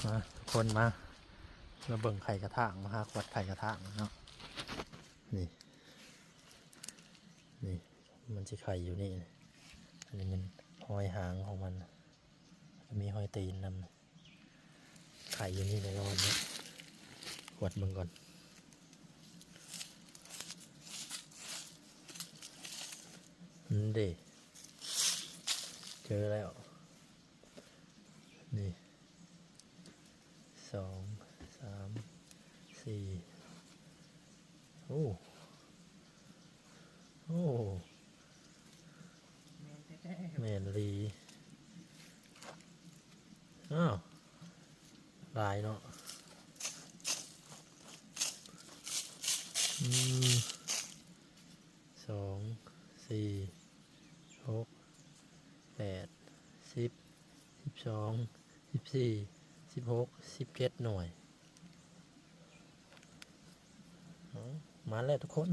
มาทุกคนมาเบิ่งไข่กระถางมาหาขวดไข่กระถางเนาะนี่มันจะไข่อยู่นี่อันนี้มันหอยหางของมันจะมีหอยตีนนำไข่อยู่นี่ในร้อนเนี่ยขวดมึงก่อนเด้เจอแล้วนี่2 3 4โอ้แมนลีอ้าวลายเนาะ2 4 6 8 10 12 14 16 17หน่วยมาแล้วทุกคน